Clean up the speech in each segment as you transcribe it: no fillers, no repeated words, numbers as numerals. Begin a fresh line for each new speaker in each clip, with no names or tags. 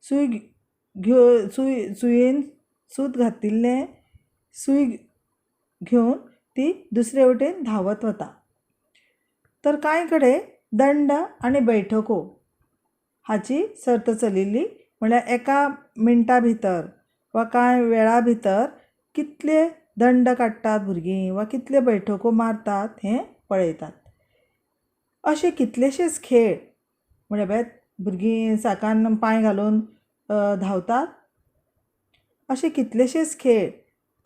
सुय सुयेन सूत घातिल्लें सूय घेवन ती दुसरे वटेन धांवत वता. तर कांय कडेन दंड आनी बैठको हाची सर्त चलिल्ली. म्हळ्यार एका मिनटा भितर वा कांय वेळा भितर कितले दंड काडटात भुरगीं वा कितले बैठको मारतात हें पळयतात. अशे कितलेशेच खेळ म्हळ्यार भुरगीं साकान पांय घालून धांवतात. अशे कितलेशेच खेळ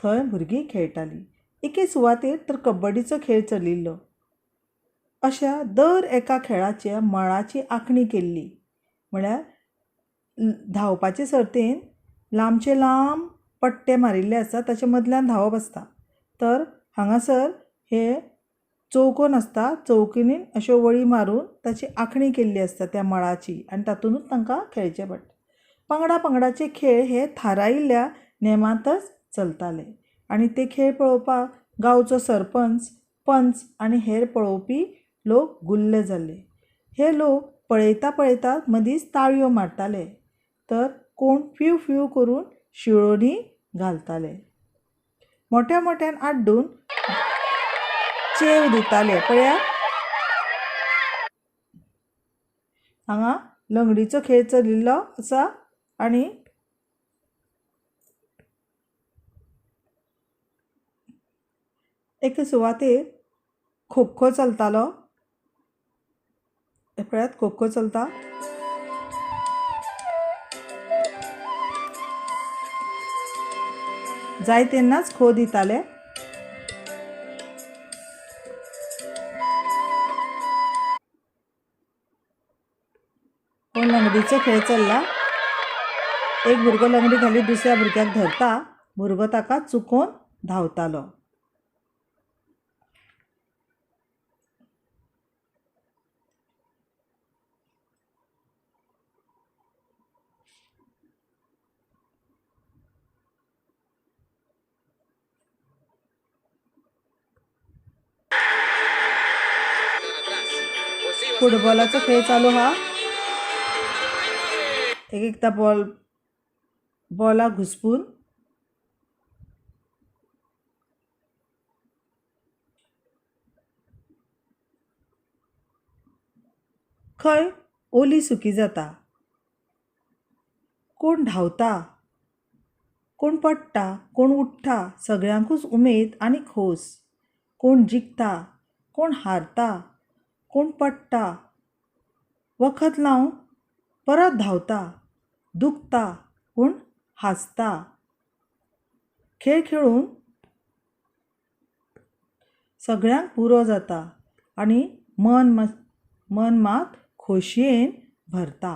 थंय भुरगीं खेळटालीं. एके सुवातेर तर कबड्डीचो खेळ चलिल्लो. अशा दर एका खेळाच्या मळाची आंखणी केल्ली. म्हळ्यार धांवपाचे सर्तेन लांबचे लांब पट्टे मारिल्ले आसता, ताचे मदल्यान धांवप आसता. तर हांगासर हे चौकोन आसता, चौकोनीन अश्यो वळी मारून ताची आंखणी केल्ली आसता त्या मळाची आनी तातूंतूच तांकां खेळचें पडटा. पंगडा पंगडाचे खेळ हे थारायिल्ल्या नेमांतच चलताले आनी ते खेळ पळोवपाक गांवचो सरपंच, पंच आनी हेर पळोवपी लोक गुल्ल जाल्ले. हे लोक पळयता पळयता मदींच ताळयो मारताले. तर कोण फ्यू फ्यू करून शिळोनी घालताले. मोठ्या मोठ्यान आड्डून चेव दिताले. पळयात हांगा लंगडीचो खेळ चलिल्लो आसा आनी एके सुवातेर खो खो चलतालो. पळयात खो खो चलता. जाय तेन्नाच खो दिताले. कोण लंगडीचो खेळ चल्ला. एक भुरगो लंगडी घालीत दुसऱ्या भुरग्याक धरता. भुरगो ताका चुकोवन धांवतालो. फुटबॉलाचो खेळ चालू हा. एक एकदा बॉलाक घुस्पून खंय ओली सुकी जाता. कोण धांवता, कोण पडटा, कोण उठ्ठा. सगळ्यांकूच उमेद आनी खोस. कोण जिखता, कोण हारता, कोण पडटा, वखद लावन परत धांवता, दुखता, पूण हांसता. खेळ खेळून सगळ्यांक पुरो जाता आनी मन मात खोशयेन भरता.